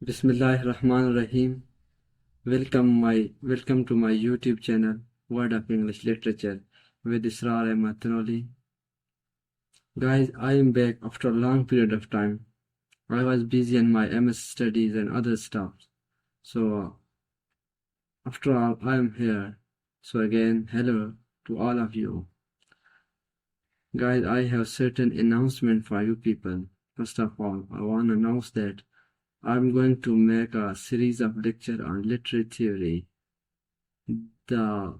Bismillahirrahmanirrahim. Welcome to my YouTube channel, Word of English Literature, with Israr Ahmad Tanoli. Guys, I am back after a long period of time. I was busy in my MS studies and other stuff. So after all, I am here. So again, hello to all of you. Guys, I have certain announcement for you people. First of all, I want to announce that I'm going to make a series of lecture on literary theory. The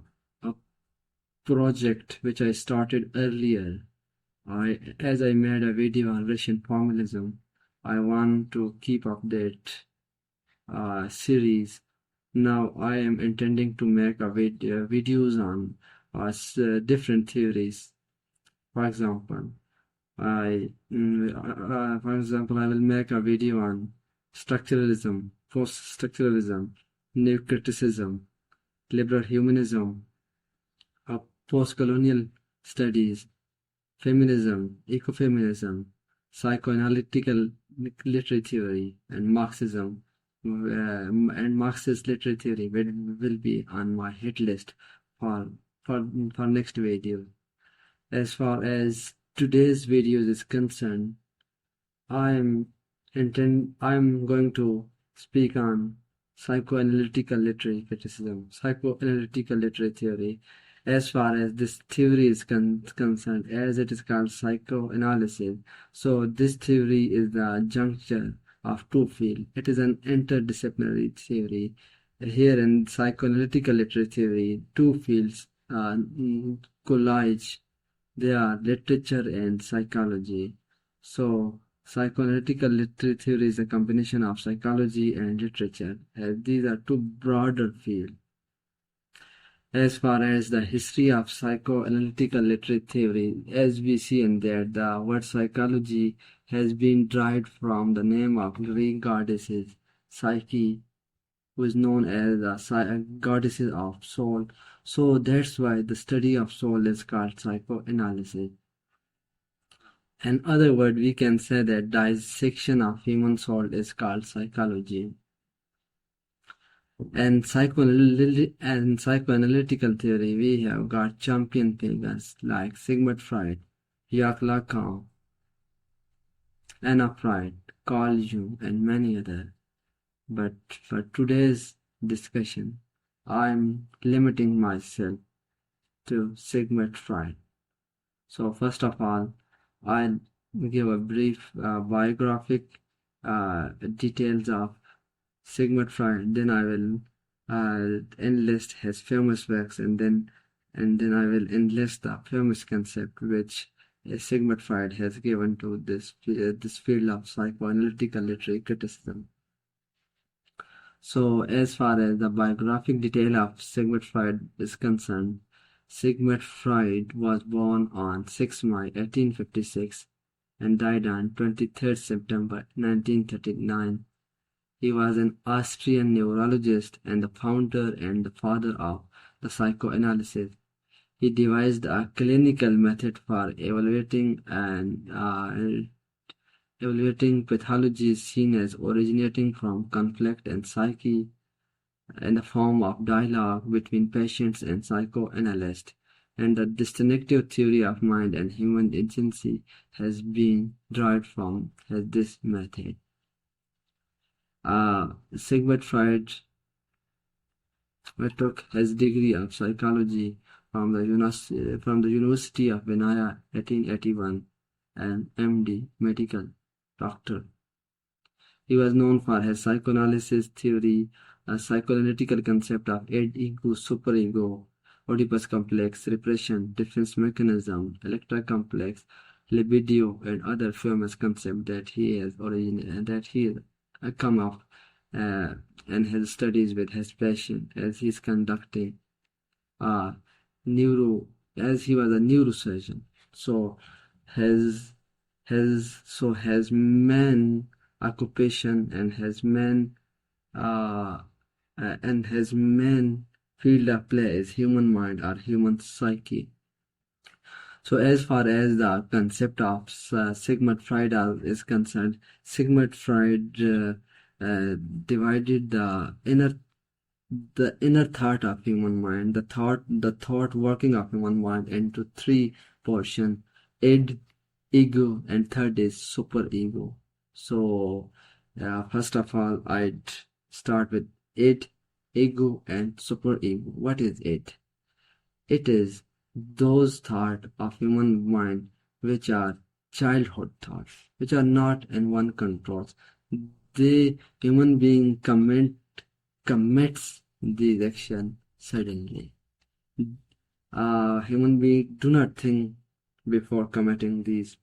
project which I started earlier, as I made a video on Russian formalism, I want to keep up that series. Now I am intending to make videos on different theories. For example, I will make a video on structuralism, post-structuralism, new criticism, liberal humanism, post-colonial studies, feminism, ecofeminism, psychoanalytical literary theory, and Marxism, and Marxist literary theory will be on my hit list for for next video. As far as today's video is concerned, I'm going to speak on psychoanalytical literary criticism, psychoanalytical literary theory. As far as this theory is concerned, as it is called psychoanalysis, so this theory is the juncture of two fields. It is an interdisciplinary theory. Here in psychoanalytical literary theory, two fields collide. They are literature and psychology. So psychoanalytical literary theory is a combination of psychology and literature, as these are two broader fields. As far as the history of psychoanalytical literary theory, as we see in there, the word psychology has been derived from the name of Greek goddesses, Psyche, who is known as the goddess of soul. So that's why the study of soul is called psychoanalysis. In other words, we can say that dissection of human soul is called psychology. And psychoanalytical theory, we have got champion figures like Sigmund Freud, Jacques Lacan, Anna Freud, Carl Jung, and many others. But for today's discussion, I'm limiting myself to Sigmund Freud. So first of all, I'll give a brief biographic details of Sigmund Freud. Then I will enlist his famous works, and then I will enlist the famous concept which Sigmund Freud has given to this field of psychoanalytical literary criticism. So, as far as the biographic detail of Sigmund Freud is concerned, Sigmund Freud was born on 6 May 1856 and died on 23 September 1939. He was an Austrian neurologist and the founder and the father of the psychoanalysis. He devised a clinical method for evaluating pathologies seen as originating from conflict and psyche in the form of dialogue between patients and psychoanalysts, and the distinctive theory of mind and human agency has been derived from this method. Sigmund Freud took his degree of psychology from the University of Vienna 1881 and MD medical doctor. He was known for his psychoanalysis theory, a psychoanalytical concept of ego, superego, Oedipus complex, repression, defense mechanism, Electra complex, libido, and other famous concepts that he has come up in his studies with his patient as he's conducting as he was a neurosurgeon. So his main occupation and his main field of play is human mind or human psyche. So as far as the concept of Sigmund Freud is concerned, Sigmund Freud divided the inner thought of human mind, the thought working of human mind into three portions: id, ego, and third is superego. So, first of all, I'd start with id, ego, and superego. What is it? It is those thoughts of human mind which are childhood thoughts, which are not in one controls. The human being commits the action suddenly. Human beings do not think before committing these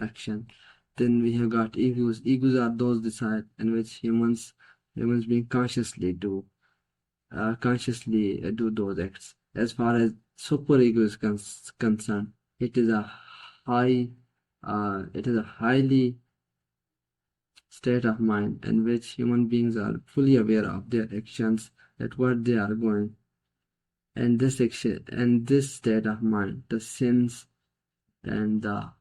actions. Then we have got egos. Egos are those desires in which humans being consciously do those acts. As far as superego is concerned, it is a high, it is a highly state of mind in which human beings are fully aware of their actions, at what they are going, and this state of mind, the sins and the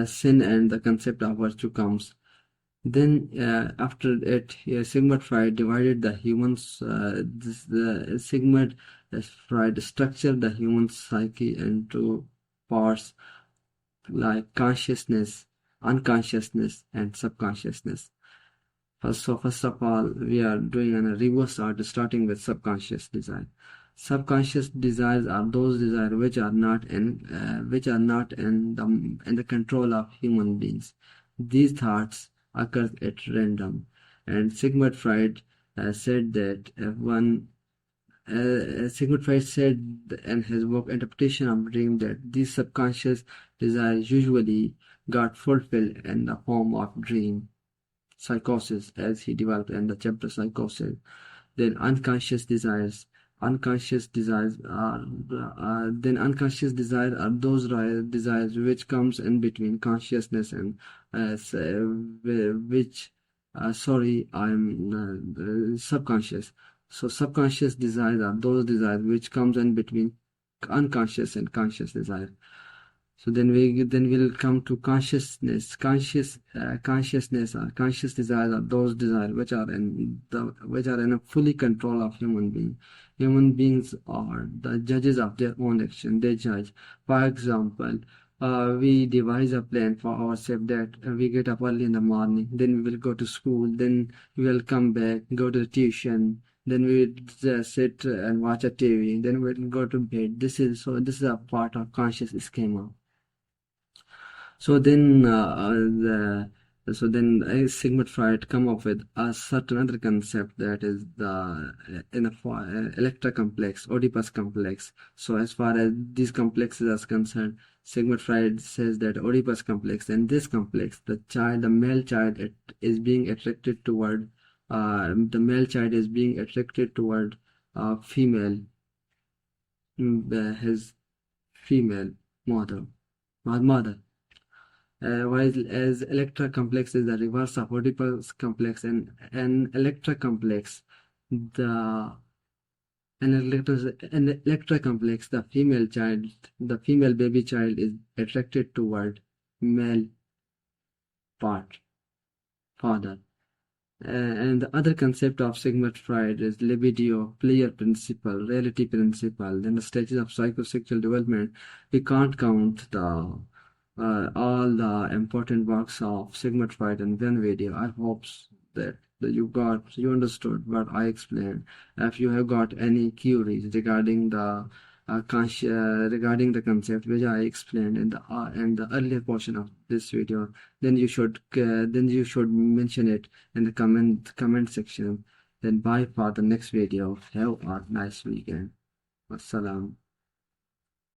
sin and the concept of virtue comes. Then after it, Sigmund Freud divided the humans. The Sigmund Freud structured the human psyche into parts like consciousness, unconsciousness, and subconsciousness. First of all, we are doing a reverse order, starting with subconscious desire. Subconscious desires are those desires which are not in the control of human beings. These thoughts occur at random, and Sigmund Freud said that Sigmund Freud said in his book Interpretation of Dream that these subconscious desires usually got fulfilled in the form of dream psychosis, as he developed in the chapter Psychosis. Then unconscious desires are those desires which comes in between consciousness and which sorry I'm subconscious. So subconscious desires are those desires which comes in between unconscious and conscious desire. So we'll come to consciousness. Consciousness or conscious desires are those desires which are in a fully control of human being. Human beings are the judges of their own action. They judge. For example, we devise a plan for ourselves that we get up early in the morning, then we will go to school, then we will come back, go to tuition, then we will just sit and watch a TV, then we'll go to bed. This is a part of conscious schema. So then, Sigmund Freud come up with a certain other concept, that is the Electra complex, Oedipus complex. So as far as these complexes are concerned, Sigmund Freud says that Oedipus complex, and this complex, the male child, is being attracted toward female, his female mother. While as Electra complex is the reverse of Oedipus complex, and an Electra complex, the an Electra complex, the female baby child is attracted toward male father. And the other concept of Sigmund Freud is libido, player principle, reality principle. Then the stages of psychosexual development. We can't count all the important works of Sigmund Freud in one video. I hope that you understood what I explained. If you have got any queries regarding the concept which I explained in the earlier portion of this video, then you should mention it in the comment section. Then bye for the next video. Have a nice weekend. Wassalam.